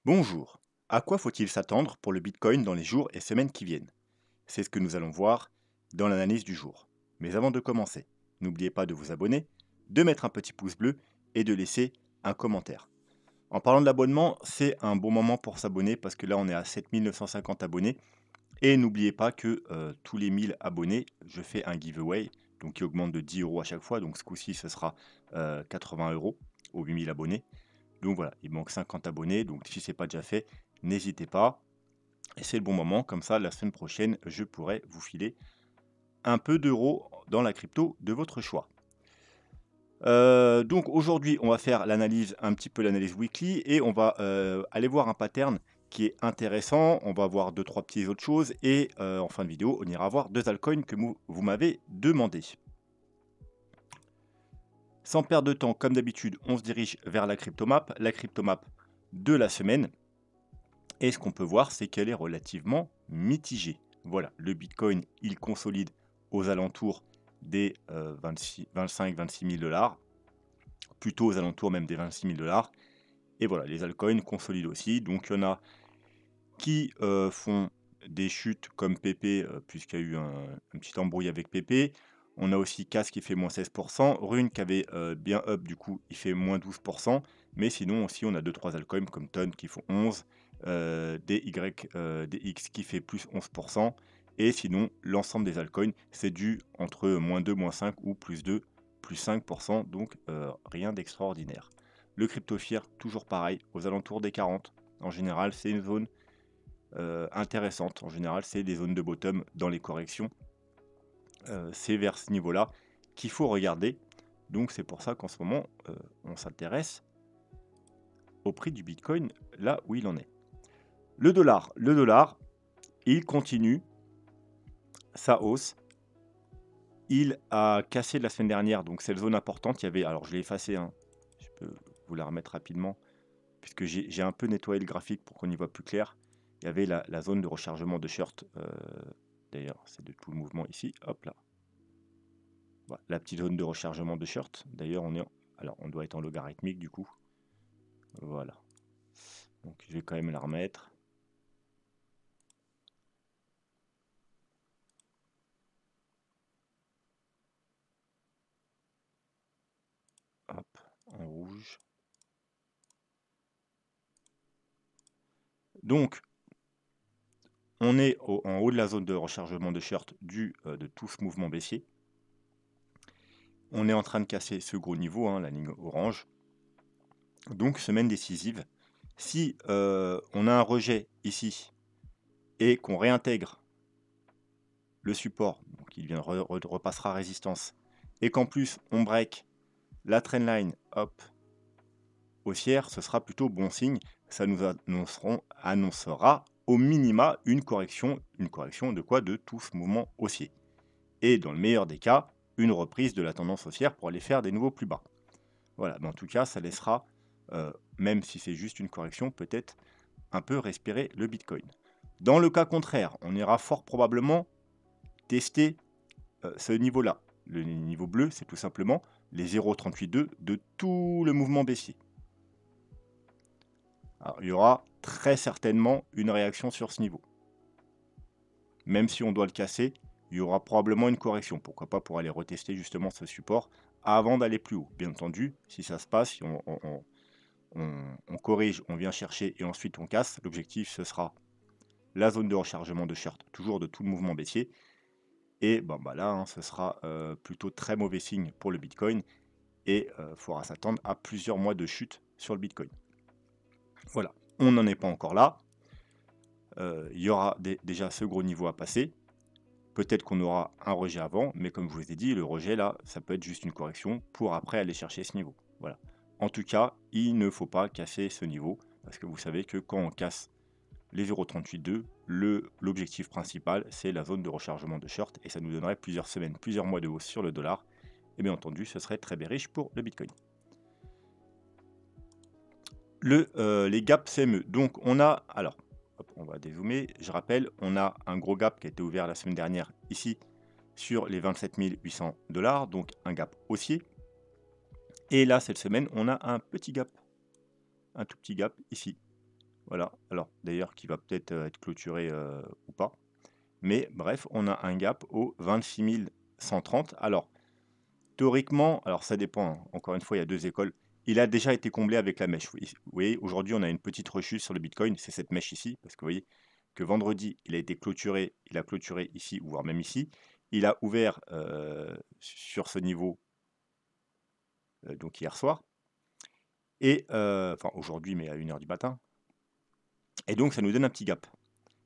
Bonjour. À quoi faut-il s'attendre pour le Bitcoin dans les jours et semaines qui viennent? C'est ce que nous allons voir dans l'analyse du jour. Mais avant de commencer, n'oubliez pas de vous abonner, de mettre un petit pouce bleu et de laisser un commentaire. En parlant de l'abonnement, c'est un bon moment pour s'abonner parce que là on est à 7 950 abonnés. Et n'oubliez pas que tous les 1000 abonnés, je fais un giveaway donc qui augmente de 10 euros à chaque fois. Donc ce coup-ci, ce sera 80 euros aux 8000 abonnés. Donc voilà, il manque 50 abonnés, donc si ce n'est pas déjà fait, n'hésitez pas. Et c'est le bon moment, comme ça, la semaine prochaine, je pourrai vous filer un peu d'euros dans la crypto de votre choix. Donc aujourd'hui, on va faire l'analyse, un petit peu l'analyse weekly, et on va aller voir un pattern qui est intéressant. On va voir deux, trois petites autres choses, et en fin de vidéo, on ira voir deux altcoins que vous m'avez demandé. Sans perdre de temps, comme d'habitude, on se dirige vers la cryptomap de la semaine. Et ce qu'on peut voir, c'est qu'elle est relativement mitigée. Voilà, le Bitcoin, il consolide aux alentours des 25-26 000 dollars, plutôt aux alentours même des 26 000 dollars. Et voilà, les altcoins consolident aussi. Donc il y en a qui font des chutes comme PP, puisqu'il y a eu un petit embrouille avec PP. On a aussi Cas qui fait moins 16%, Rune qui avait bien up, du coup il fait moins 12%, mais sinon aussi on a 2-3 altcoins comme Ton qui font 11, DX qui fait plus 11%, et sinon l'ensemble des altcoins c'est du entre moins 2, moins 5 ou plus 2, plus 5%, donc rien d'extraordinaire. Le CryptoFear, toujours pareil, aux alentours des 40. En général, c'est une zone intéressante. En général, c'est des zones de bottom dans les corrections. C'est vers ce niveau-là qu'il faut regarder. Donc c'est pour ça qu'en ce moment, on s'intéresse au prix du Bitcoin, là où il en est. Le dollar, il continue sa hausse. Il a cassé la semaine dernière, donc cette zone importante. Il y avait, alors je l'ai effacé, hein. Je peux vous la remettre rapidement, puisque j'ai un peu nettoyé le graphique pour qu'on y voit plus clair. Il y avait la zone de rechargement de short. D'ailleurs, c'est de tout le mouvement ici. Hop là. Voilà, la petite zone de rechargement de short. D'ailleurs, on doit être en logarithmique du coup. Voilà. Donc, je vais quand même la remettre. Hop, en rouge. Donc, on est en haut de la zone de rechargement de short de tout ce mouvement baissier. On est en train de casser ce gros niveau, hein, la ligne orange. Donc, semaine décisive. Si on a un rejet ici et qu'on réintègre le support, donc il repassera résistance, et qu'en plus on break la trendline, hop, haussière, ce sera plutôt bon signe. Ça nous annoncera au minima une correction de quoi? De tout ce mouvement haussier. Et dans le meilleur des cas, une reprise de la tendance haussière pour aller faire des nouveaux plus bas. Voilà, mais en tout cas, ça laissera, même si c'est juste une correction, peut-être un peu respirer le Bitcoin. Dans le cas contraire, on ira fort probablement tester ce niveau-là. Le niveau bleu, c'est tout simplement les 0,382 de tout le mouvement baissier. Alors, il y aura très certainement une réaction sur ce niveau. Même si on doit le casser, il y aura probablement une correction. Pourquoi pas pour aller retester justement ce support avant d'aller plus haut. Bien entendu, si ça se passe, si on corrige, on vient chercher et ensuite on casse, l'objectif ce sera la zone de rechargement de short, toujours de tout le mouvement baissier. Et bon, bah là, hein, ce sera plutôt très mauvais signe pour le Bitcoin. Et il faudra s'attendre à plusieurs mois de chute sur le Bitcoin. Voilà, on n'en est pas encore là. Il y aura déjà ce gros niveau à passer. Peut-être qu'on aura un rejet avant, mais comme je vous ai dit, le rejet là, ça peut être juste une correction pour après aller chercher ce niveau. Voilà. En tout cas, il ne faut pas casser ce niveau, parce que vous savez que quand on casse les 0,382, l'objectif principal, c'est la zone de rechargement de short, et ça nous donnerait plusieurs semaines, plusieurs mois de hausse sur le dollar. Et bien entendu, ce serait très bearish pour le Bitcoin. Les gaps CME. Donc on a, alors, hop, on va dézoomer. Je rappelle, on a un gros gap qui a été ouvert la semaine dernière ici sur les 27 800 dollars, donc un gap haussier. Et là, cette semaine, on a un petit gap, un tout petit gap ici. Voilà, alors d'ailleurs qui va peut-être être clôturé ou pas. Mais bref, on a un gap au 26 130. Alors, théoriquement, alors ça dépend, hein, encore une fois, il y a deux écoles. Il a déjà été comblé avec la mèche. Vous voyez, aujourd'hui, on a une petite rechute sur le Bitcoin, c'est cette mèche ici, parce que vous voyez que vendredi, il a été clôturé, il a clôturé ici, voire même ici. Il a ouvert sur ce niveau, donc hier soir, et enfin aujourd'hui, mais à 1 h du matin. Et donc, ça nous donne un petit gap.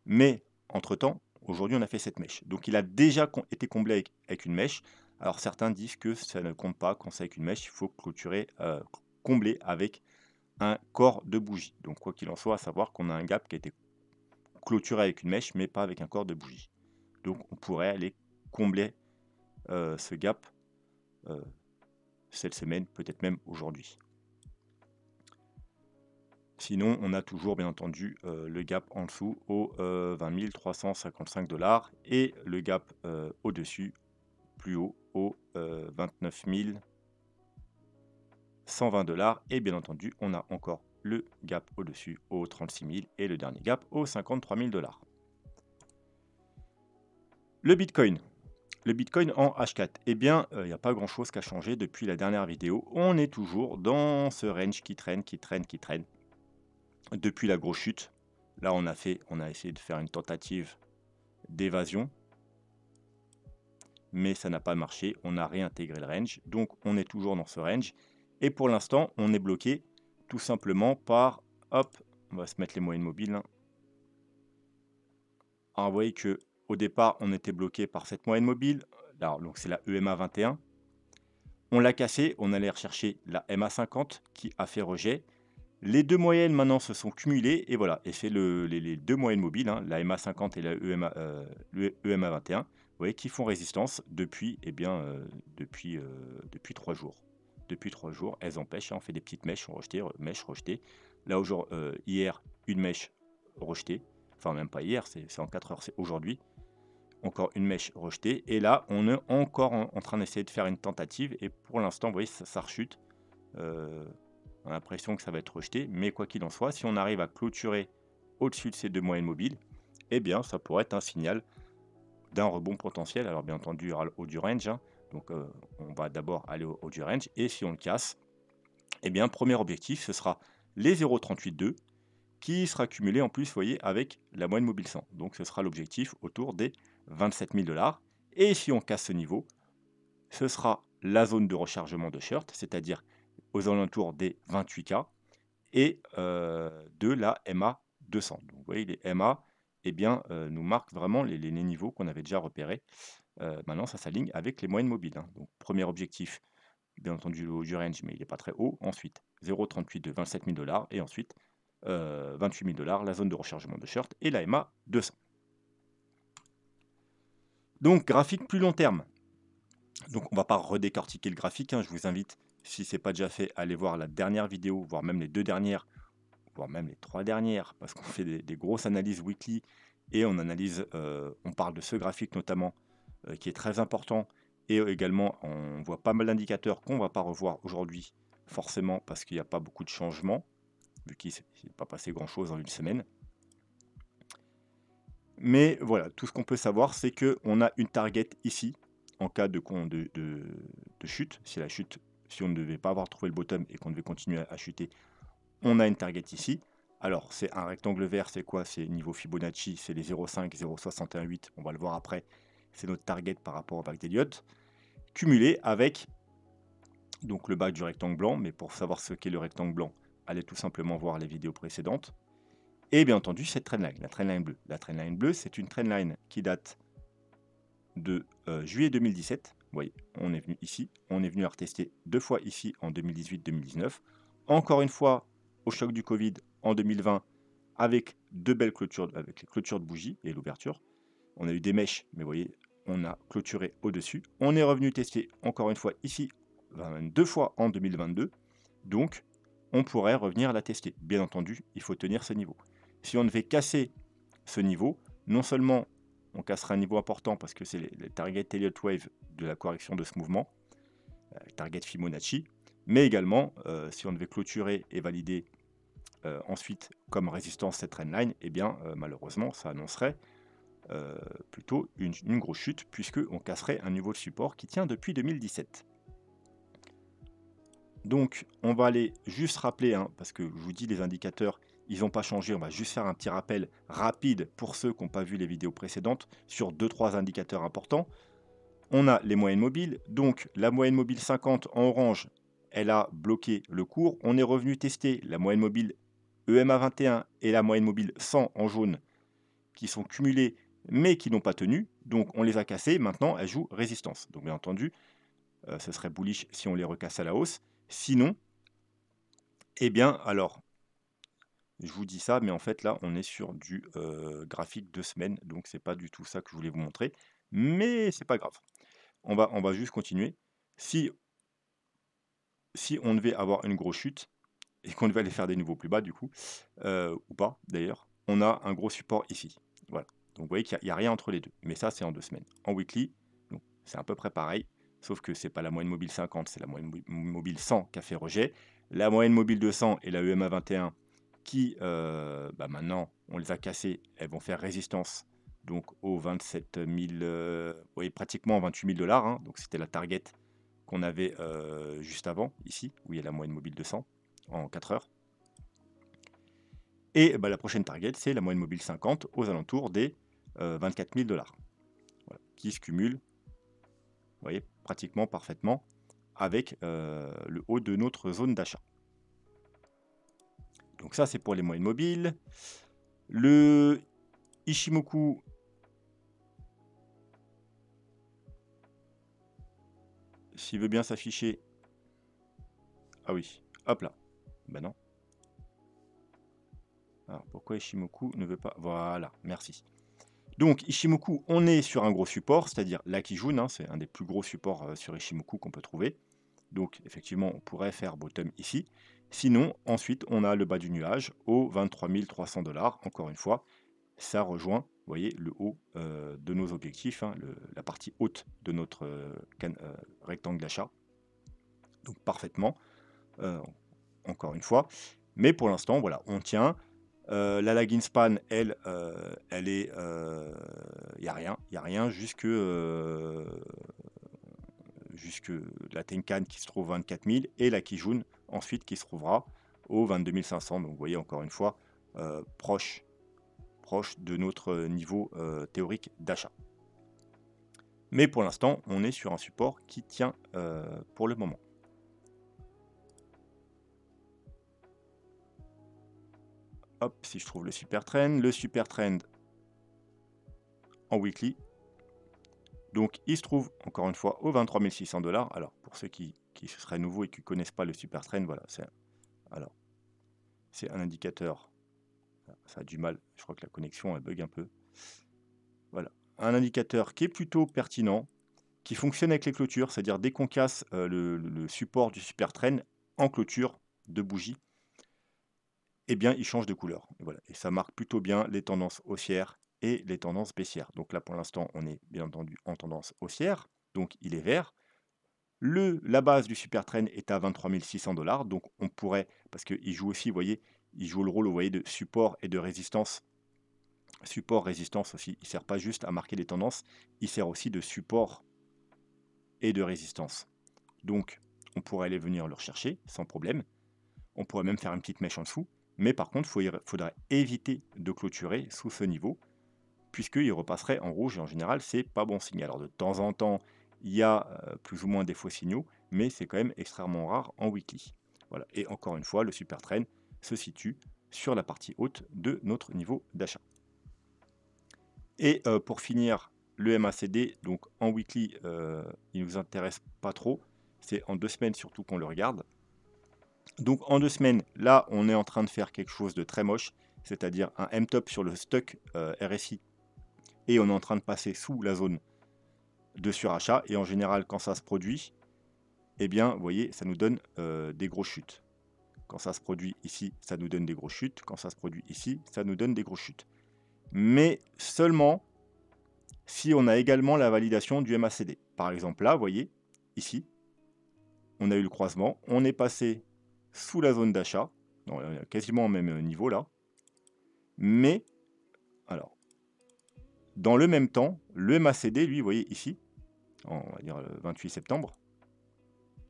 Mais, entre-temps, aujourd'hui, on a fait cette mèche. Donc, il a déjà été comblé avec une mèche. Alors, certains disent que ça ne compte pas quand c'est avec une mèche, il faut clôturer, combler avec un corps de bougie. Donc, quoi qu'il en soit, à savoir qu'on a un gap qui a été clôturé avec une mèche, mais pas avec un corps de bougie. Donc, on pourrait aller combler ce gap cette semaine, peut-être même aujourd'hui. Sinon, on a toujours bien entendu le gap en dessous au 20 355 $ et le gap au-dessus, plus haut, au 29 120 $. Et bien entendu, on a encore le gap au-dessus au 36 000 et le dernier gap au 53 000 $. Le Bitcoin. Le Bitcoin en H4, eh bien, il n'y a pas grand-chose qui a changé depuis la dernière vidéo. On est toujours dans ce range qui traîne, qui traîne, qui traîne. Depuis la grosse chute, là on a essayé de faire une tentative d'évasion, mais ça n'a pas marché, on a réintégré le range, donc on est toujours dans ce range, et pour l'instant on est bloqué tout simplement par, hop, on va se mettre les moyennes mobiles, hein. Alors, vous voyez que au départ on était bloqué par cette moyenne mobile, alors, donc c'est la EMA 21, on l'a cassé, on allait rechercher la MA 50 qui a fait rejet. Les deux moyennes maintenant se sont cumulées et voilà, et c'est les deux moyennes mobiles, hein, la MA 50 et la le EMA 21, vous voyez, qui font résistance depuis, eh bien, depuis 3 jours. Depuis 3 jours, elles empêchent, hein, on fait des petites mèches, mèches rejetées. Là, hier, une mèche rejetée, enfin même pas hier, c'est en 4 heures, c'est aujourd'hui. Encore une mèche rejetée, et là, on est encore en train d'essayer de faire une tentative, et pour l'instant, vous voyez, ça rechute. On a l'impression que ça va être rejeté, mais quoi qu'il en soit, si on arrive à clôturer au-dessus de ces deux moyennes mobiles, eh bien, ça pourrait être un signal d'un rebond potentiel. Alors, bien entendu, il y aura le haut du range, hein. Donc, on va d'abord aller au haut du range, et si on le casse, eh bien, premier objectif, ce sera les 0,382, qui sera cumulé en plus, vous voyez, avec la moyenne mobile 100. Donc, ce sera l'objectif autour des 27 000 $. Et si on casse ce niveau, ce sera la zone de rechargement de short, c'est-à-dire aux alentours des 28K, et de la MA 200. Donc, vous voyez, les MA, eh bien, nous marquent vraiment les niveaux qu'on avait déjà repérés. Maintenant, ça s'aligne avec les moyennes mobiles, hein. Donc, premier objectif, bien entendu, le haut du range, mais il n'est pas très haut. Ensuite, 0,38 de 27 000 $, et ensuite 28 000 $, la zone de rechargement de short, et la MA 200. Donc, graphique plus long terme. Donc, on ne va pas redécortiquer le graphique, hein. Je vous invite, si ce n'est pas déjà fait, à aller voir la dernière vidéo, voire même les 2 dernières, voire même les 3 dernières, parce qu'on fait des grosses analyses weekly, et on analyse, on parle de ce graphique notamment, qui est très important, et également on voit pas mal d'indicateurs qu'on ne va pas revoir aujourd'hui, forcément, parce qu'il n'y a pas beaucoup de changements, vu qu'il ne s'est pas passé grand-chose en une semaine. Mais voilà, tout ce qu'on peut savoir, c'est qu'on a une target ici, en cas de chute. Si on ne devait pas avoir trouvé le bottom et qu'on devait continuer à chuter, on a une target ici. Alors, c'est un rectangle vert, c'est quoi? C'est niveau Fibonacci, c'est les 0,5, 0,618, on va le voir après. C'est notre target par rapport au vague d'Elliott, cumulé avec donc le bas du rectangle blanc. Mais pour savoir ce qu'est le rectangle blanc, allez tout simplement voir les vidéos précédentes. Et bien entendu, cette trendline, la trendline bleue. La trendline bleue, c'est une trendline qui date de juillet 2017. Vous voyez, on est venu ici, on est venu la retester 2 fois ici en 2018-2019. Encore une fois, au choc du Covid en 2020, avec 2 belles clôtures, avec les clôtures de bougies et l'ouverture. On a eu des mèches, mais vous voyez, on a clôturé au-dessus. On est revenu tester encore une fois ici, 2 fois en 2022. Donc, on pourrait revenir la tester. Bien entendu, il faut tenir ce niveau. Si on devait casser ce niveau, non seulement on cassera un niveau important parce que c'est les target Elliott Wave de la correction de ce mouvement, target Fibonacci, mais également, si on devait clôturer et valider ensuite comme résistance cette trendline, eh bien, malheureusement, ça annoncerait plutôt une grosse chute, puisqu'on casserait un niveau de support qui tient depuis 2017. Donc, on va aller juste rappeler, hein, parce que je vous dis, les indicateurs, ils n'ont pas changé. On va juste faire un petit rappel rapide pour ceux qui n'ont pas vu les vidéos précédentes sur 2-3 indicateurs importants. On a les moyennes mobiles. Donc, la moyenne mobile 50 en orange, elle a bloqué le cours. On est revenu tester la moyenne mobile EMA 21 et la moyenne mobile 100 en jaune, qui sont cumulées mais qui n'ont pas tenu. Donc, on les a cassées. Maintenant, elles jouent résistance. Donc, bien entendu, ce serait bullish si on les recasse à la hausse. Sinon, eh bien, alors, je vous dis ça, mais en fait, là, on est sur du graphique 2 semaines, donc c'est pas du tout ça que je voulais vous montrer, mais c'est pas grave. On va juste continuer. Si on devait avoir une grosse chute et qu'on devait aller faire des niveaux plus bas, du coup, ou pas d'ailleurs, on a un gros support ici. Voilà. Donc, vous voyez qu'il n'y a rien entre les deux, mais ça, c'est en 2 semaines. En weekly, donc c'est à peu près pareil. Sauf que c'est pas la moyenne mobile 50, c'est la moyenne mobile 100 qui a fait rejet. La moyenne mobile 200 et la EMA 21 qui, maintenant, on les a cassées, elles vont faire résistance donc aux 27 000, oui, pratiquement 28 000 $. Hein, donc c'était la target qu'on avait juste avant, ici, où il y a la moyenne mobile 200 en 4 heures. Et la prochaine target, c'est la moyenne mobile 50 aux alentours des 24 000 $. Voilà, qui se cumule, vous voyez, pratiquement parfaitement avec le haut de notre zone d'achat. Donc ça, c'est pour les moyennes mobiles. Le Ichimoku, s'il veut bien s'afficher... Ah oui, hop là. Ben non. Alors, pourquoi Ichimoku ne veut pas... Voilà, merci. Donc, Ichimoku, on est sur un gros support, c'est-à-dire l'Akijun, hein, c'est un des plus gros supports sur Ichimoku qu'on peut trouver. Donc, effectivement, on pourrait faire bottom ici. Sinon, ensuite, on a le bas du nuage aux 23 300 $. Encore une fois, ça rejoint, vous voyez, le haut de nos objectifs, hein, la partie haute de notre rectangle d'achat. Donc, parfaitement, encore une fois. Mais pour l'instant, voilà, on tient. La lagging span, elle est... Il n'y a rien jusque la Tenkan qui se trouve 24 000 et la Kijun ensuite qui se trouvera aux 22 500. Donc vous voyez encore une fois proche de notre niveau théorique d'achat. Mais pour l'instant, on est sur un support qui tient pour le moment. Hop, si je trouve le super trend en weekly. Donc il se trouve encore une fois aux 23 600 $. Alors pour ceux qui seraient nouveaux et qui ne connaissent pas le super trend, voilà, c'est un indicateur. Ça a du mal, je crois que la connexion elle bug un peu. Voilà, un indicateur qui est plutôt pertinent, qui fonctionne avec les clôtures, c'est-à-dire dès qu'on casse le support du super trend en clôture de bougie, eh bien il change de couleur. Et voilà, et ça marque plutôt bien les tendances haussières et les tendances baissières. Donc là pour l'instant on est bien entendu en tendance haussière, donc il est vert. La base du super trend est à 23 600 $, donc on pourrait, parce qu'il joue aussi, vous voyez, il joue le rôle, vous voyez, de support et de résistance. Support, résistance aussi, il ne sert pas juste à marquer les tendances, il sert aussi de support et de résistance. Donc, on pourrait aller venir le rechercher sans problème. On pourrait même faire une petite mèche en dessous, mais par contre, il faudrait éviter de clôturer sous ce niveau, puisqu'il repasserait en rouge, et en général, c'est pas bon signe. Alors, de temps en temps, il y a plus ou moins des faux signaux, mais c'est quand même extrêmement rare en weekly. Voilà. Et encore une fois, le super trend se situe sur la partie haute de notre niveau d'achat. Et pour finir, le MACD, donc en weekly, il ne nous intéresse pas trop. C'est en 2 semaines surtout qu'on le regarde. Donc en 2 semaines, là, on est en train de faire quelque chose de très moche, c'est-à-dire un M-top sur le stock RSI. Et on est en train de passer sous la zone de surachat. Et en général, quand ça se produit, eh bien, vous voyez, ça nous donne des grosses chutes. Quand ça se produit ici, ça nous donne des grosses chutes. Quand ça se produit ici, ça nous donne des grosses chutes. Mais seulement si on a également la validation du MACD. Par exemple, là, vous voyez, ici, on a eu le croisement. On est passé sous la zone d'achat. quasiment au même niveau là. Mais, alors, dans le même temps, le MACD, lui, vous voyez ici, on va dire le 28 septembre,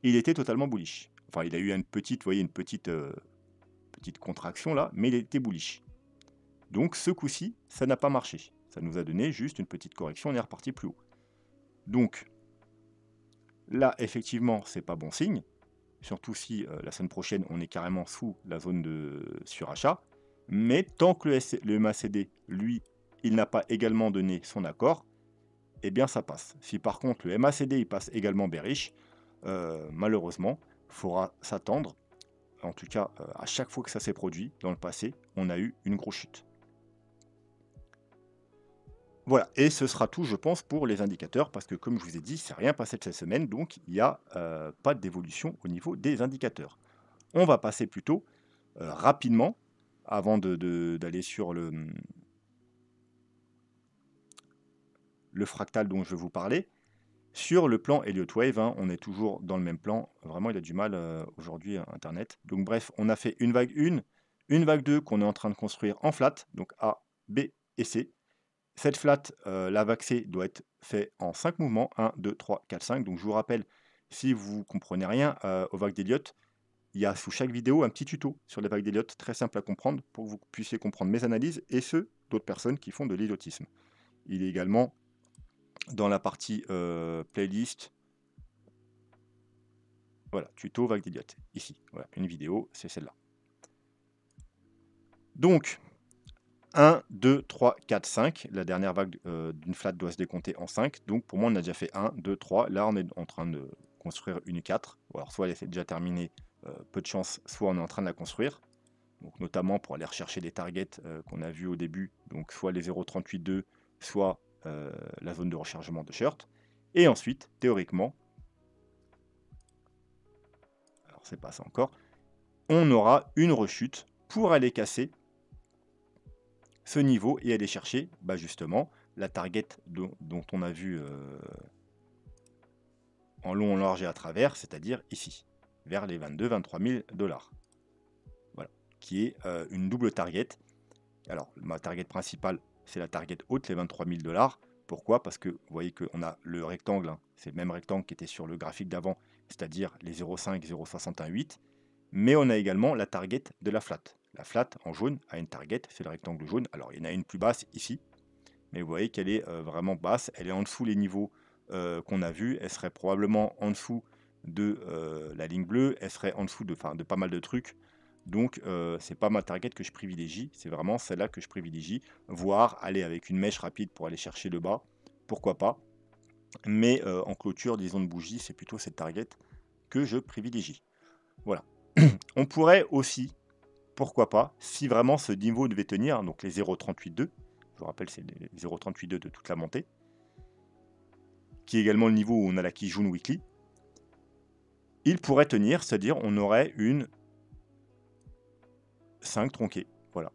il était totalement bullish. Enfin, il a eu une petite, vous voyez, une petite contraction là, mais il était bullish. Donc ce coup-ci, ça n'a pas marché. Ça nous a donné juste une petite correction, on est reparti plus haut. Donc là, effectivement, c'est pas bon signe. Surtout si la semaine prochaine, on est carrément sous la zone de surachat. Mais tant que le MACD, lui, il n'a pas également donné son accord, eh bien ça passe. Si par contre le MACD il passe également bearish, malheureusement, il faudra s'attendre. En tout cas, à chaque fois que ça s'est produit dans le passé, on a eu une grosse chute. Voilà, et ce sera tout, je pense, pour les indicateurs, parce que comme je vous ai dit, c'est rien passé de cette semaine, donc il n'y a pas d'évolution au niveau des indicateurs. On va passer plutôt rapidement, avant d'aller sur le fractal dont je vais vous parler, sur le plan Elliott Wave. Hein, on est toujours dans le même plan. Vraiment, il a du mal aujourd'hui, Internet. Donc bref, on a fait une vague 1, une vague 2 qu'on est en train de construire en flat, donc A, B et C. Cette flat, la vague C doit être faite en 5 mouvements, 1, 2, 3, 4, 5. Donc je vous rappelle, si vous ne comprenez rien aux vagues d'Elliott, il y a sous chaque vidéo un petit tuto sur les vagues d'Elliott, très simple à comprendre, pour que vous puissiez comprendre mes analyses et ceux d'autres personnes qui font de l'éliotisme. Il est également dans la partie playlist, voilà, tuto vague d'Elliott, ici, voilà, une vidéo, c'est celle-là. Donc, 1, 2, 3, 4, 5. La dernière vague d'une flat doit se décompter en 5. Donc pour moi, on a déjà fait 1, 2, 3. Là, on est en train de construire une 4. Alors soit elle est déjà terminée, peu de chance, soit on est en train de la construire. Donc notamment pour aller rechercher les targets qu'on a vus au début. Donc soit les 0,38,2, soit la zone de rechargement de short. Et ensuite, théoriquement, alors c'est pas ça encore, on aura une rechute pour aller casser ce niveau et aller chercher justement la target dont on a vu en long, en large et à travers, c'est-à-dire ici, vers les 22-23 000 $. Voilà, qui est une double target. Alors, ma target principale, c'est la target haute, les 23 000 $. Pourquoi? Parce que vous voyez qu'on a le rectangle, hein, c'est le même rectangle qui était sur le graphique d'avant, c'est-à-dire les 0,5, 0,618. Mais on a également la target de la flat. La flat en jaune a une target, c'est le rectangle jaune. Alors il y en a une plus basse ici, mais vous voyez qu'elle est vraiment basse. Elle est en dessous les niveaux qu'on a vus. Elle serait probablement en dessous de la ligne bleue. Elle serait en dessous de pas mal de trucs. Donc c'est pas ma target que je privilégie. C'est vraiment celle-là que je privilégie. Voire aller avec une mèche rapide pour aller chercher le bas. Pourquoi pas. Mais en clôture, disons de bougie, c'est plutôt cette target que je privilégie. Voilà. On pourrait aussi, pourquoi pas, si vraiment ce niveau devait tenir, donc les 0,382, je vous rappelle c'est les 0,382 de toute la montée, qui est également le niveau où on a la Kijun Weekly, il pourrait tenir, c'est-à-dire on aurait une 5 tronquée, voilà.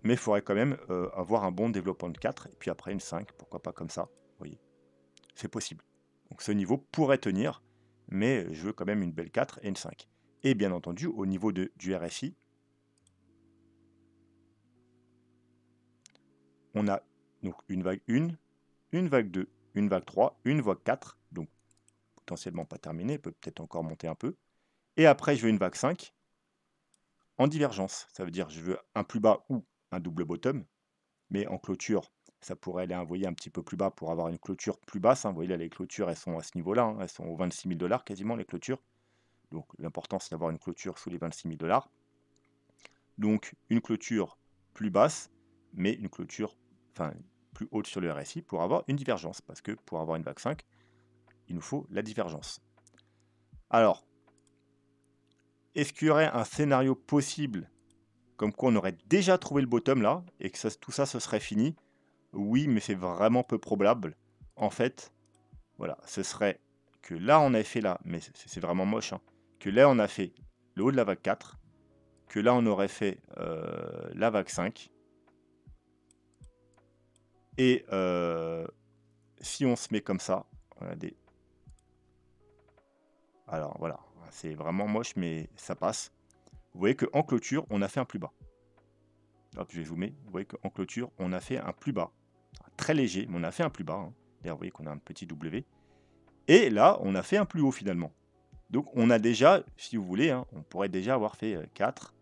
Mais il faudrait quand même avoir un bon développement de 4, et puis après une 5, pourquoi pas comme ça, vous voyez. C'est possible. Donc ce niveau pourrait tenir, mais je veux quand même une belle 4 et une 5. Et bien entendu, au niveau du RSI, on a donc une vague 1, une vague 2, une vague 3, une vague 4, donc potentiellement pas terminée, peut peut-être encore monter un peu. Et après, je veux une vague 5 en divergence. Ça veut dire je veux un plus bas ou un double bottom, mais en clôture, ça pourrait aller envoyer un petit peu plus bas pour avoir une clôture plus basse. Hein. Vous voyez là, les clôtures, elles sont à ce niveau-là, hein. Elles sont aux 26 000 $ quasiment, les clôtures. Donc l'important, c'est d'avoir une clôture sous les 26 000 $. Donc une clôture plus basse, mais une clôture plus haute sur le RSI pour avoir une divergence. Parce que pour avoir une vague 5, il nous faut la divergence. Alors, est-ce qu'il y aurait un scénario possible comme quoi on aurait déjà trouvé le bottom là et que tout ça ce serait fini? Oui, mais c'est vraiment peu probable. En fait, voilà, ce serait que là on avait fait là, mais c'est vraiment moche, hein, que là on a fait le haut de la vague 4, que là on aurait fait la vague 5, et si on se met comme ça, regardez, alors voilà, c'est vraiment moche mais ça passe. vous voyez qu'en clôture, on a fait un plus bas. Hop, je vais zoomer. Vous voyez qu'en clôture, on a fait un plus bas. Très léger, mais on a fait un plus bas. Hein. D'ailleurs, vous voyez qu'on a un petit W. Et là, on a fait un plus haut finalement. Donc, on a déjà, si vous voulez, hein, on pourrait déjà avoir fait 4,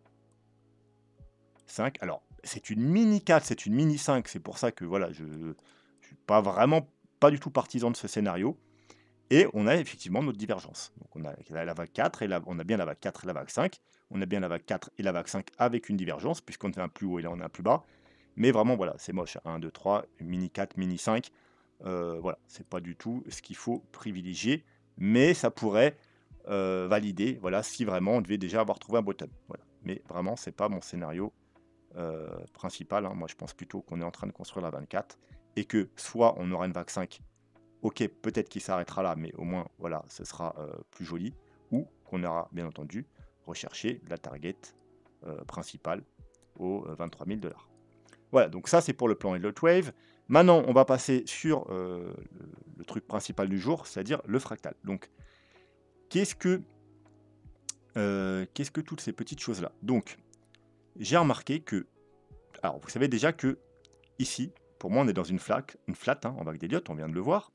5. Alors, c'est une mini 4, c'est une mini 5. C'est pour ça que voilà, je ne suis pas du tout partisan de ce scénario. Et on a effectivement notre divergence. Donc, on a la vague 4, et on a bien la vague 4 et la vague 5. On a bien la vague 4 et la vague 5 avec une divergence, puisqu'on fait un plus haut et là, on a un plus bas. Mais vraiment, voilà, c'est moche. 1, 2, 3, mini 4, mini 5. Voilà, c'est pas du tout ce qu'il faut privilégier. Mais ça pourrait valider, voilà, si vraiment on devait déjà avoir trouvé un bottom. Voilà. Mais vraiment, c'est pas mon scénario principal. Hein. Moi, je pense plutôt qu'on est en train de construire la 24 et que soit on aura une vague 5, ok, peut-être qu'il s'arrêtera là, mais au moins, voilà, ce sera plus joli, ou qu'on aura, bien entendu, recherché la target principale aux 23 000 $. Voilà, donc ça, c'est pour le plan Elliott Wave. Maintenant, on va passer sur le truc principal du jour, c'est-à-dire le fractal. Donc, qu'est-ce que toutes ces petites choses-là? Donc, j'ai remarqué que, alors vous savez déjà que ici, pour moi, on est dans une flat hein, en vague d'Elliott, on vient de le voir.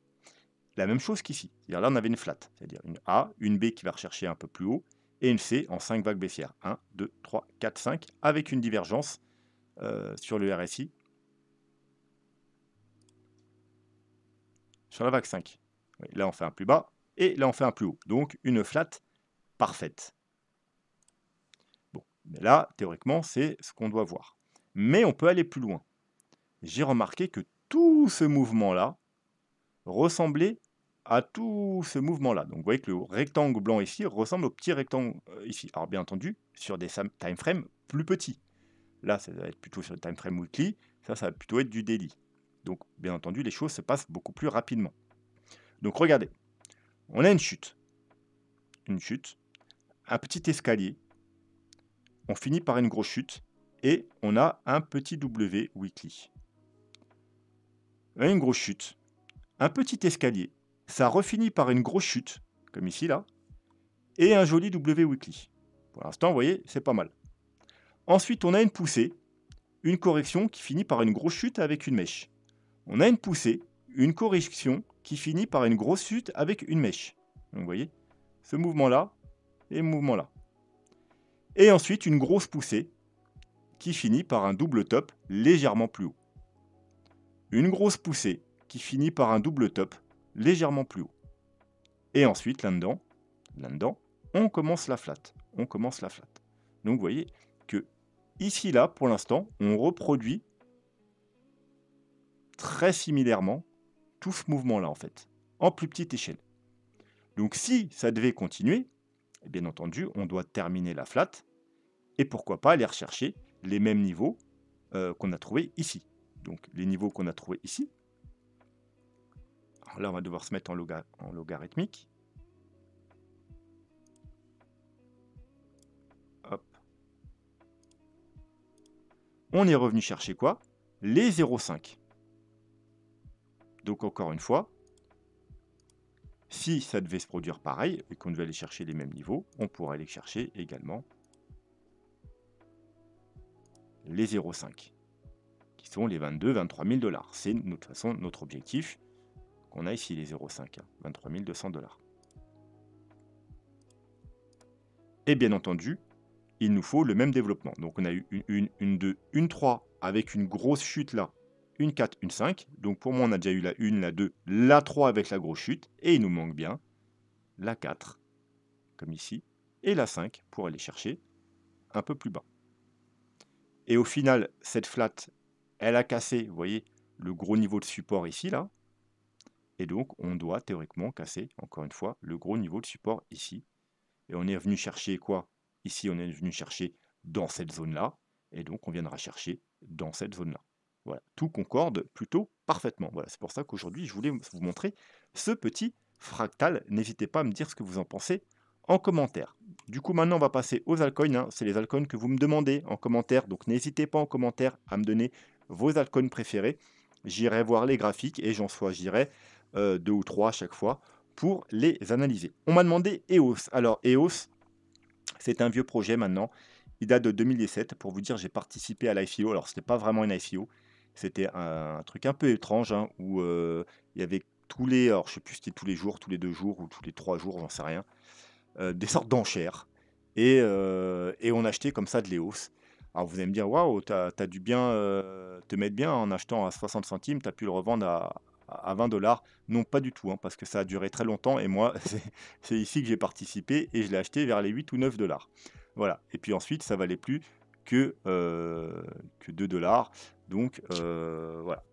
La même chose qu'ici. C'est-à-dire là, on avait une flat, c'est-à-dire une A, une B qui va rechercher un peu plus haut, et une C en 5 vagues baissières. 1, 2, 3, 4, 5, avec une divergence sur le RSI, sur la vague 5. Oui, là, on fait un plus bas, et là, on fait un plus haut. Donc, une flat parfaite. Bon, mais là, théoriquement, c'est ce qu'on doit voir. Mais on peut aller plus loin. J'ai remarqué que tout ce mouvement-là ressemblait à tout ce mouvement-là. Donc, vous voyez que le rectangle blanc ici ressemble au petit rectangle ici. Alors, bien entendu, sur des time frames plus petits. Là, ça va être plutôt sur le time frame weekly. Ça va plutôt être du daily. Donc, bien entendu, les choses se passent beaucoup plus rapidement. Donc, regardez. On a une chute, un petit escalier, on finit par une grosse chute, et on a un petit W weekly. On a une grosse chute, un petit escalier, ça refinit par une grosse chute, comme ici là, et un joli W weekly. Pour l'instant, vous voyez, c'est pas mal. Ensuite, on a une poussée, une correction qui finit par une grosse chute avec une mèche. On a une poussée, une correction qui finit par une grosse chute avec une mèche. Donc, vous voyez, ce mouvement-là et le mouvement-là. Et ensuite, une grosse poussée qui finit par un double top légèrement plus haut. Une grosse poussée qui finit par un double top légèrement plus haut. Et ensuite, là-dedans, on commence la flat. Donc, vous voyez que ici, là, pour l'instant, on reproduit très similairement tout ce mouvement-là, en fait, en plus petite échelle. Donc, si ça devait continuer, bien entendu, on doit terminer la flat et pourquoi pas aller rechercher les mêmes niveaux qu'on a trouvés ici. Donc, les niveaux qu'on a trouvés ici. Alors là, on va devoir se mettre en logarithmique. Hop. On est revenu chercher quoi? Les 0,5. Donc, encore une fois, si ça devait se produire pareil et qu'on devait aller chercher les mêmes niveaux, on pourrait aller chercher également les 0,5, qui sont les 23 000 $. C'est de toute façon notre objectif qu'on a ici, les 0,5, 23 200 $. Et bien entendu, il nous faut le même développement. Donc on a eu une 2, une 3 avec une grosse chute là, une 4, une 5. Donc pour moi, on a déjà eu la 1, la 2, la 3 avec la grosse chute. Et il nous manque bien la 4, comme ici, et la 5 pour aller chercher un peu plus bas. Et au final, cette flat, elle a cassé, vous voyez, le gros niveau de support ici, là. Et donc, on doit théoriquement casser, encore une fois, le gros niveau de support ici. Et on est venu chercher quoi? Ici, on est venu chercher dans cette zone-là. Et donc, on viendra chercher dans cette zone-là. Voilà, tout concorde plutôt parfaitement. Voilà, c'est pour ça qu'aujourd'hui, je voulais vous montrer ce petit fractal. N'hésitez pas à me dire ce que vous en pensez en commentaire. Du coup, maintenant, on va passer aux altcoins. Hein. C'est les altcoins que vous me demandez en commentaire. Donc, n'hésitez pas en commentaire à me donner vos altcoins préférés. J'irai voir les graphiques et j'en choisirai 2 ou 3 à chaque fois pour les analyser. On m'a demandé EOS. Alors, EOS, c'est un vieux projet maintenant. Il date de 2017. Pour vous dire, j'ai participé à l'ICO. Alors, c'était pas vraiment une ICO. C'était un truc un peu étrange, hein, où il y avait tous les, alors je sais plus si c'était tous les jours, tous les 2 jours ou tous les 3 jours, j'en sais rien, des sortes d'enchères et on achetait comme ça de l'EOS. Alors vous allez me dire: «Waouh, tu as dû bien, te mettre bien en achetant à 60 centimes, tu as pu le revendre à 20 $.» Non, pas du tout, hein, parce que ça a duré très longtemps et moi, c'est ici que j'ai participé et je l'ai acheté vers les 8 ou 9 $. Voilà et puis ensuite, ça valait plus que 2 $. Donc voilà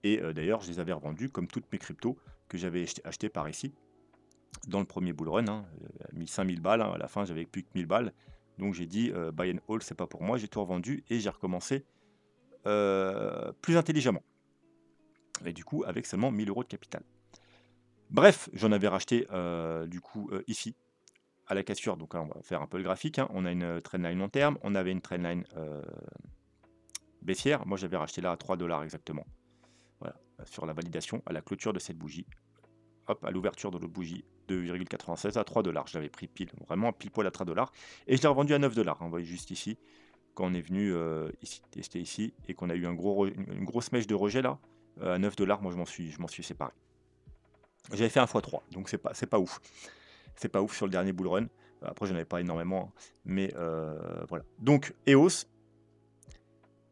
et d'ailleurs, je les avais revendus comme toutes mes cryptos que j'avais achetées par ici dans le premier bull run, hein, mis 5 000 balles, hein, à la fin j'avais plus que 1 000 balles. Donc j'ai dit, «Buy and hold, c'est pas pour moi», j'ai tout revendu et j'ai recommencé, plus intelligemment et du coup avec seulement 1 000 € de capital. Bref, j'en avais racheté, du coup, ici, à la cassure. Donc là, on va faire un peu le graphique, hein. On a une trendline long terme, on avait une trendline, baissière. Moi j'avais racheté là à 3 $ exactement. Voilà, sur la validation, à la clôture de cette bougie. Hop, à l'ouverture de l'autre bougie, 2,96 à 3 $. Je l'avais pris pile, vraiment pile poil à 3 $ et je l'ai revendu à 9 $, hein. Vous voyez juste ici, quand on est venu, ici, tester ici et qu'on a eu un gros une grosse mèche de rejet là, à 9 $, moi je m'en suis séparé. J'avais fait un fois 3, donc c'est pas ouf. C'est pas ouf sur le dernier bull run. Après j'en avais pas énormément, hein, mais voilà. Donc EOS,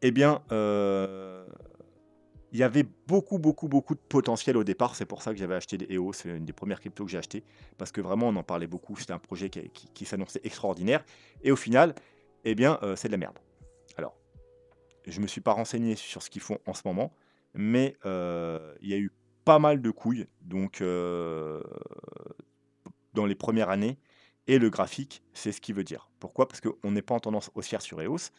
eh bien, il y avait beaucoup, beaucoup, beaucoup de potentiel au départ. C'est pour ça que j'avais acheté des EOS. C'est une des premières cryptos que j'ai acheté. Parce que vraiment, on en parlait beaucoup. C'était un projet qui s'annonçait extraordinaire. Et au final, eh bien, c'est de la merde. Alors, je ne me suis pas renseigné sur ce qu'ils font en ce moment. Mais il y a eu pas mal de couilles. Donc, dans les premières années. Et le graphique, c'est ce qui veut dire. Pourquoi? Parce qu'on n'est pas en tendance haussière sur EOS.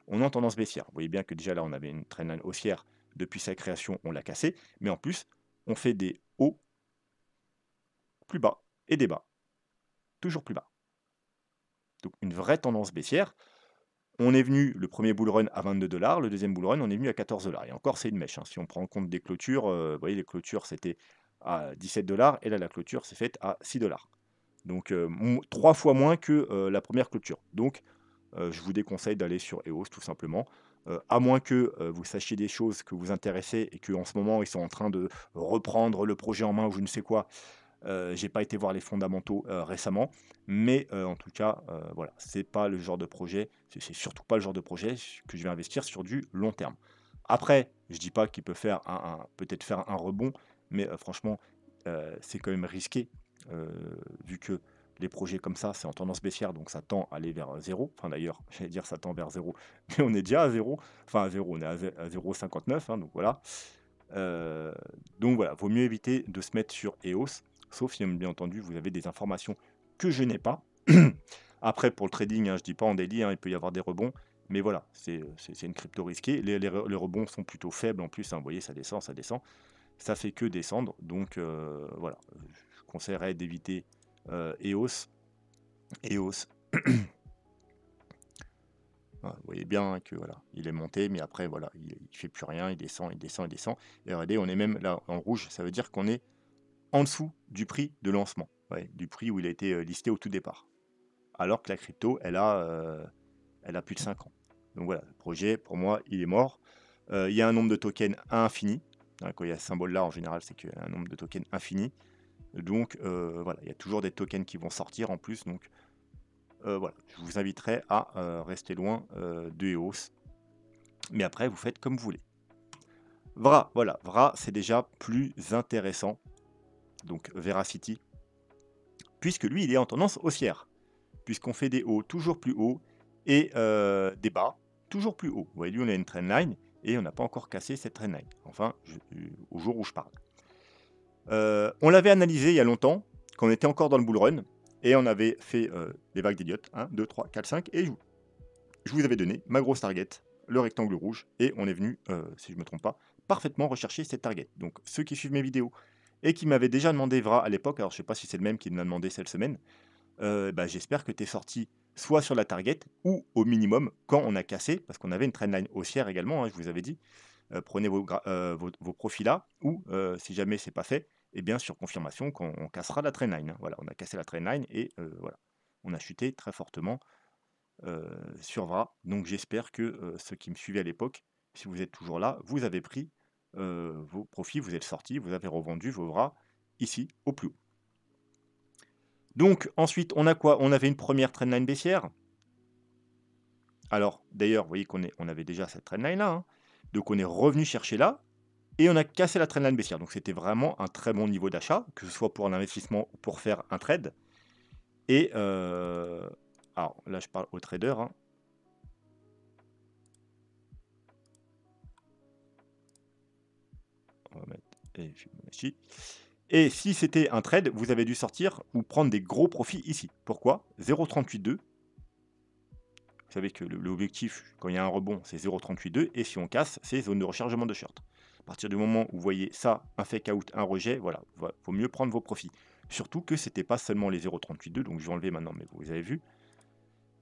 On est en tendance baissière. Vous voyez bien que déjà là, on avait une trendline haussière depuis sa création, on l'a cassée. Mais en plus, on fait des hauts plus bas et des bas toujours plus bas. Donc une vraie tendance baissière. On est venu le premier bull run à 22 $, le deuxième bull run, on est venu à 14 $. Et encore, c'est une mèche, hein. Si on prend en compte des clôtures, vous voyez, les clôtures, c'était à 17 $, et là, la clôture s'est faite à 6 $. Donc 3 fois moins que la première clôture. Donc je vous déconseille d'aller sur EOS tout simplement. À moins que vous sachiez des choses que vous intéressez et qu'en ce moment ils sont en train de reprendre le projet en main ou je ne sais quoi. J'ai pas été voir les fondamentaux récemment, mais en tout cas, voilà, c'est pas le genre de projet, c'est surtout pas le genre de projet que je vais investir sur du long terme. Après, je dis pas qu'il peut faire peut-être faire un rebond, mais franchement, c'est quand même risqué, heu, vu que les projets comme ça, c'est en tendance baissière, donc ça tend à aller vers, 0. Enfin d'ailleurs, j'allais dire ça tend vers 0, mais on est déjà à 0. Enfin à 0, on est à 0,59, hein, donc voilà. Heu, donc voilà, vaut mieux éviter de se mettre sur EOS, sauf si bien entendu vous avez des informations que je n'ai pas. Après pour le trading, hein, je dis pas en daily, hein, il peut y avoir des rebonds, mais voilà, c'est une crypto risquée. Les rebonds sont plutôt faibles en plus, hein, vous voyez ça descend, ça descend. Ça fait que descendre, donc voilà, je conseillerais d'éviter, EOS. EOS, voilà, vous voyez bien que voilà, il est monté, mais après voilà, il fait plus rien, il descend, il descend, il descend et regardez, on est même là en rouge, ça veut dire qu'on est en dessous du prix de lancement, ouais, du prix où il a été, listé au tout départ. Alors que la crypto, elle a plus de 5 ans. Donc voilà, le projet pour moi, il est mort. Il y a un nombre de tokens infini, hein, quand il y a ce symbole-là, en général, c'est qu'il y a un nombre de tokens infini. Donc voilà, il y a toujours des tokens qui vont sortir en plus, donc voilà, je vous inviterai à, rester loin, de EOS. Mais après, vous faites comme vous voulez. VRA, voilà, VRA, c'est déjà plus intéressant, donc Veracity, puisque lui, il est en tendance haussière. Puisqu'on fait des hauts toujours plus hauts et des bas toujours plus hauts. Vous voyez, lui, on a une trendline et on n'a pas encore cassé cette trendline. Enfin, au jour où je parle. On l'avait analysé il y a longtemps, quand on était encore dans le bull run, et on avait fait des vagues d'idiotes, 1, 2, 3, 4, 5, et je vous avais donné ma grosse target, le rectangle rouge, et on est venu, si je ne me trompe pas, parfaitement rechercher cette target. Donc ceux qui suivent mes vidéos et qui m'avaient déjà demandé VRA à l'époque, alors je ne sais pas si c'est le même qui m'a demandé cette semaine, bah, j'espère que tu es sorti soit sur la target ou au minimum quand on a cassé, parce qu'on avait une trendline haussière également, hein, je vous avais dit. Prenez vos profits là ou si jamais c'est pas fait, et bien sur confirmation qu'on cassera la trendline, hein. Voilà, on a cassé la trendline et voilà, on a chuté très fortement sur VRA. Donc j'espère que ceux qui me suivaient à l'époque, si vous êtes toujours là, vous avez pris vos profits, vous êtes sortis, vous avez revendu vos VRA ici au plus haut. Donc ensuite, on a quoi? On avait une première trendline baissière. Alors d'ailleurs, vous voyez on avait déjà cette trendline là, hein. Donc on est revenu chercher là et on a cassé la trendline baissière. Donc c'était vraiment un très bon niveau d'achat, que ce soit pour l'investissement ou pour faire un trade. Et alors là, je parle aux traders, hein. On va mettre Fibonacci. Et si c'était un trade, vous avez dû sortir ou prendre des gros profits ici. Pourquoi? 0,382. Vous savez que l'objectif, quand il y a un rebond, c'est 0,382. Et si on casse, c'est zone de rechargement de short. À partir du moment où vous voyez ça, un fake out, un rejet, voilà, vaut mieux prendre vos profits. Surtout que c'était pas seulement les 0,382, donc je vais enlever maintenant, mais vous avez vu.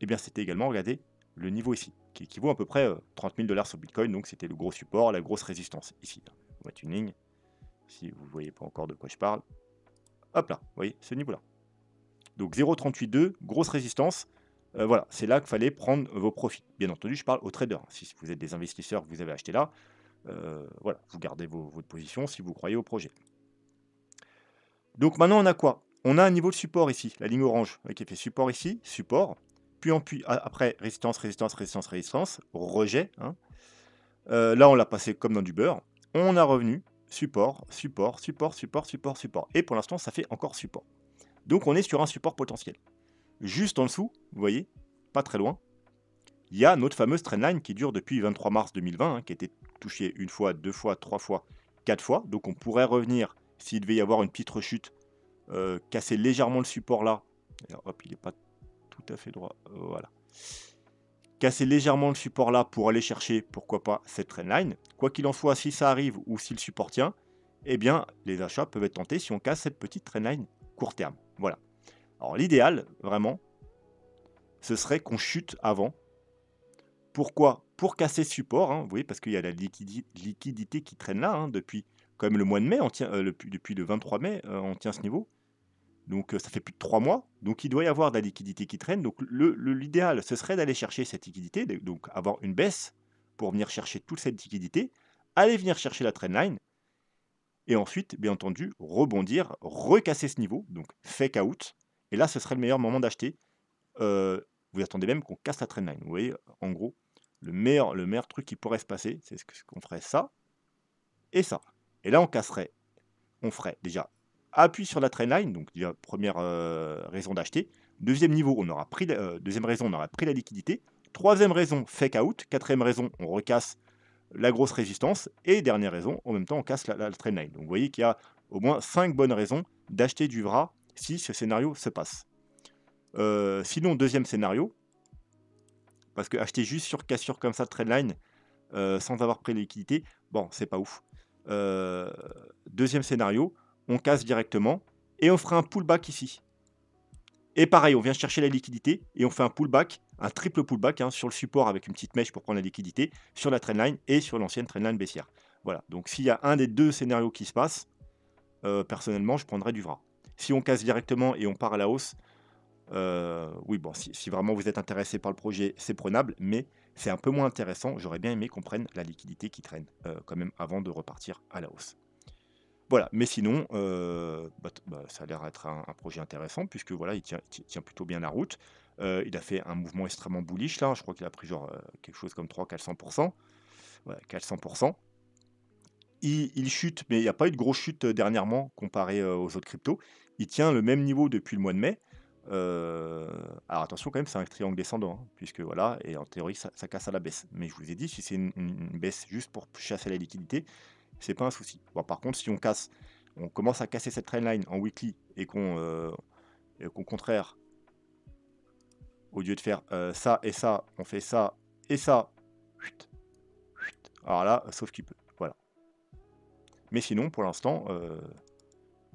Eh bien, c'était également, regardez, le niveau ici, qui équivaut à peu près 30 000 $ sur Bitcoin. Donc c'était le gros support, la grosse résistance ici. On va mettre une ligne. Si vous ne voyez pas encore de quoi je parle. Hop là, vous voyez, ce niveau-là. Donc 0,382, grosse résistance. Voilà, c'est là qu'il fallait prendre vos profits. Bien entendu, je parle aux traders. Si vous êtes des investisseurs, vous avez acheté là, voilà, vous gardez votre position si vous croyez au projet. Donc maintenant, on a quoi? On a un niveau de support ici, la ligne orange, qui fait support ici, support, puis après résistance, résistance, résistance, résistance, rejet, hein. Là, on l'a passé comme dans du beurre. On a revenu, support, support, support, support, support, support. Et pour l'instant, ça fait encore support. Donc on est sur un support potentiel. Juste en dessous, vous voyez, pas très loin, il y a notre fameuse trendline qui dure depuis 23 mars 2020, hein, qui a été touchée une fois, deux fois, trois fois, quatre fois. Donc on pourrait revenir, s'il devait y avoir une petite rechute, casser légèrement le support là. Alors, hop, il n'est pas tout à fait droit. Voilà. Casser légèrement le support là pour aller chercher, pourquoi pas, cette trendline. Quoi qu'il en soit, si ça arrive ou si le support tient, eh bien, les achats peuvent être tentés si on casse cette petite trendline court terme. Voilà. Alors l'idéal, vraiment, ce serait qu'on chute avant. Pourquoi? Pour casser ce support, hein, vous voyez, parce qu'il y a la liquidité qui traîne là, hein, depuis quand même le mois de mai, on tient, depuis le 23 mai, on tient ce niveau. Donc ça fait plus de 3 mois, donc il doit y avoir de la liquidité qui traîne. Donc l'idéal, ce serait d'aller chercher cette liquidité, donc avoir une baisse pour venir chercher toute cette liquidité, aller venir chercher la trendline, et ensuite, bien entendu, rebondir, recasser ce niveau, donc fake out, et là, ce serait le meilleur moment d'acheter. Vous attendez même qu'on casse la trendline. Vous voyez, en gros, le meilleur truc qui pourrait se passer, c'est qu'on ferait ça et ça. Et là, on ferait déjà appui sur la trendline, donc déjà première raison d'acheter. Deuxième niveau, deuxième raison, on aura pris la liquidité. Troisième raison, fake out. Quatrième raison, on recasse la grosse résistance. Et dernière raison, en même temps, on casse la trendline. Donc vous voyez qu'il y a au moins 5 bonnes raisons d'acheter du VRA si ce scénario se passe. Sinon, deuxième scénario, parce que acheter juste sur cassure comme ça de trendline sans avoir pris la liquidité, bon, c'est pas ouf. Deuxième scénario, on casse directement et on fera un pullback ici. Et pareil, on vient chercher la liquidité et on fait un pullback, un triple pullback, hein, sur le support avec une petite mèche pour prendre la liquidité, sur la trendline et sur l'ancienne trendline baissière. Voilà, donc s'il y a un des deux scénarios qui se passe, personnellement, je prendrais du VRA. Si on casse directement et on part à la hausse, oui, bon, si vraiment vous êtes intéressé par le projet, c'est prenable, mais c'est un peu moins intéressant. J'aurais bien aimé qu'on prenne la liquidité qui traîne quand même avant de repartir à la hausse. Voilà, mais sinon, ça a l'air d'être un projet intéressant puisque voilà, il tient plutôt bien la route. Il a fait un mouvement extrêmement bullish là, je crois qu'il a pris genre quelque chose comme 300-400%. Ouais, 400%. Il chute, mais il n'y a pas eu de grosse chute dernièrement comparé aux autres cryptos. Il tient le même niveau depuis le mois de mai. Alors attention quand même, c'est un triangle descendant, hein, puisque voilà, et en théorie ça casse à la baisse. Mais je vous ai dit, si c'est une baisse juste pour chasser la liquidité, c'est pas un souci. Bon, par contre, si on commence à casser cette trendline en weekly et qu'au contraire, au lieu de faire ça et ça, on fait ça et ça, chut, chut, alors là, sauf qui peut. Voilà. Mais sinon, pour l'instant,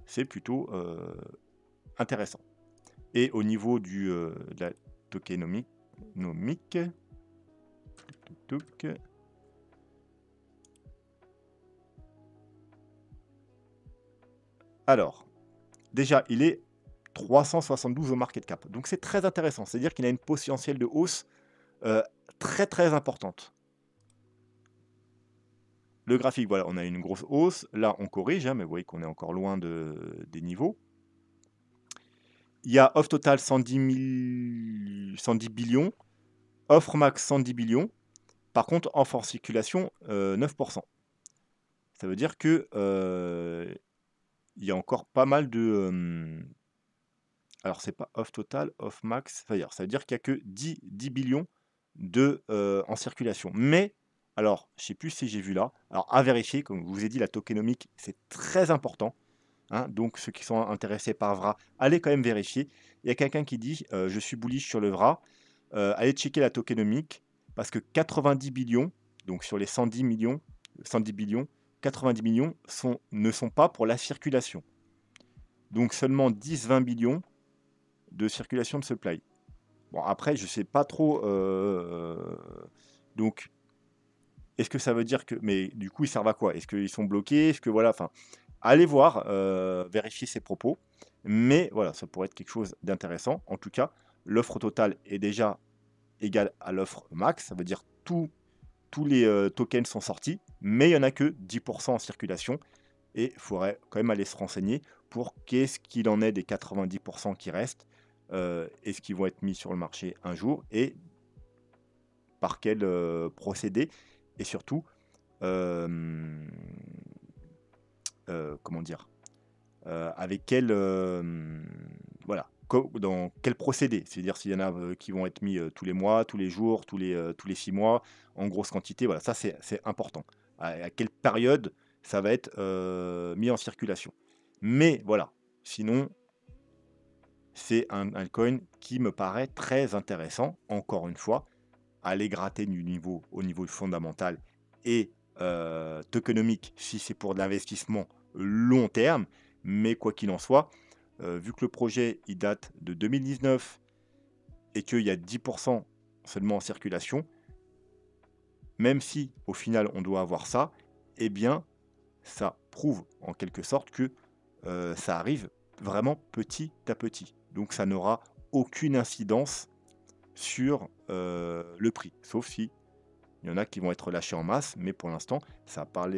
c'est plutôt intéressant. Et au niveau de la tokenomique, alors, déjà, il est 372 au market cap. Donc c'est très intéressant, c'est-à-dire qu'il a une potentiel de hausse euh, très très importante. Le graphique, voilà, on a une grosse hausse. Là, on corrige, hein, mais vous voyez qu'on est encore loin des niveaux. Il y a offre total 110 billions, offre max 110 billions. Par contre, offre en circulation 9%. Ça veut dire que il y a encore pas mal de. Alors, c'est pas off total, off max. C'est-à-dire, ça veut dire qu'il n'y a que 10 billions en circulation. Mais, alors, je ne sais plus si j'ai vu là. Alors, à vérifier, comme je vous ai dit, la tokenomique, c'est très important. Hein. Donc, ceux qui sont intéressés par VRA, allez quand même vérifier. Il y a quelqu'un qui dit je suis bullish sur le VRA. Allez checker la tokenomique parce que 90 billions, donc sur les 110 millions, 110 billions, 90 millions ne sont pas pour la circulation. Donc seulement 10-20 billions de circulation de supply. Bon, après, je sais pas trop. Donc, est-ce que ça veut dire que. Mais du coup, ils servent à quoi? Est-ce qu'ils sont bloqués? Est-ce que voilà. Enfin, allez voir, vérifier ses propos. Mais voilà, ça pourrait être quelque chose d'intéressant. En tout cas, l'offre totale est déjà égale à l'offre max. Ça veut dire tous les tokens sont sortis, mais il n'y en a que 10% en circulation. Et il faudrait quand même aller se renseigner pour qu'est-ce qu'il en est des 90% qui restent. Est-ce qu'ils vont être mis sur le marché un jour et par quel procédé? Et surtout, comment dire? Avec quel voilà, dans quel procédé? C'est-à-dire s'il y en a qui vont être mis tous les mois, tous les jours, tous les 6 mois, en grosse quantité. Voilà, ça c'est important. À quelle période ça va être mis en circulation? Mais voilà, sinon, c'est un altcoin qui me paraît très intéressant. Encore une fois, aller gratter au niveau fondamental et tokenomique si c'est pour de l'investissement long terme. Mais quoi qu'il en soit, vu que le projet il date de 2019 et qu'il y a 10% seulement en circulation, même si au final on doit avoir ça, eh bien ça prouve en quelque sorte que ça arrive vraiment petit à petit. Donc ça n'aura aucune incidence sur le prix, sauf si il y en a qui vont être lâchés en masse, mais pour l'instant, ça n'a pas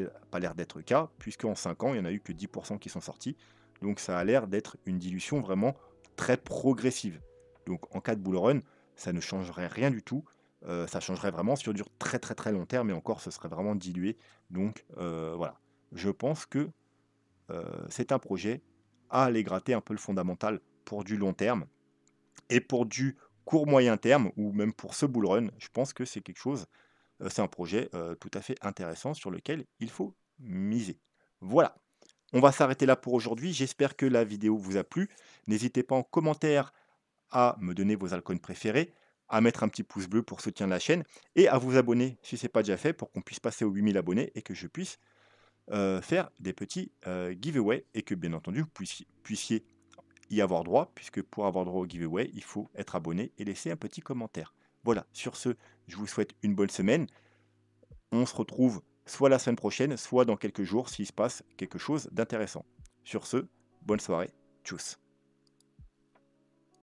l'air d'être le cas, puisque en 5 ans, il n'y en a eu que 10% qui sont sortis. Donc ça a l'air d'être une dilution vraiment très progressive. Donc en cas de bull run, ça ne changerait rien du tout. Ça changerait vraiment sur du très très très long terme, et encore, ce serait vraiment dilué. Donc voilà, je pense que c'est un projet à aller gratter un peu le fondamental pour du long terme. Et pour du court moyen terme, ou même pour ce bull run, je pense que c'est quelque chose c'est un projet tout à fait intéressant sur lequel il faut miser. Voilà, on va s'arrêter là pour aujourd'hui. J'espère que la vidéo vous a plu. N'hésitez pas en commentaire à me donner vos altcoins préférés, à mettre un petit pouce bleu pour soutenir la chaîne et à vous abonner si ce n'est pas déjà fait pour qu'on puisse passer aux 8000 abonnés et que je puisse faire des petits giveaways et que bien entendu vous puissiez y avoir droit, puisque pour avoir droit au giveaway, il faut être abonné et laisser un petit commentaire. Voilà, sur ce, je vous souhaite une bonne semaine. On se retrouve soit la semaine prochaine, soit dans quelques jours s'il se passe quelque chose d'intéressant. Sur ce, bonne soirée, tchuss.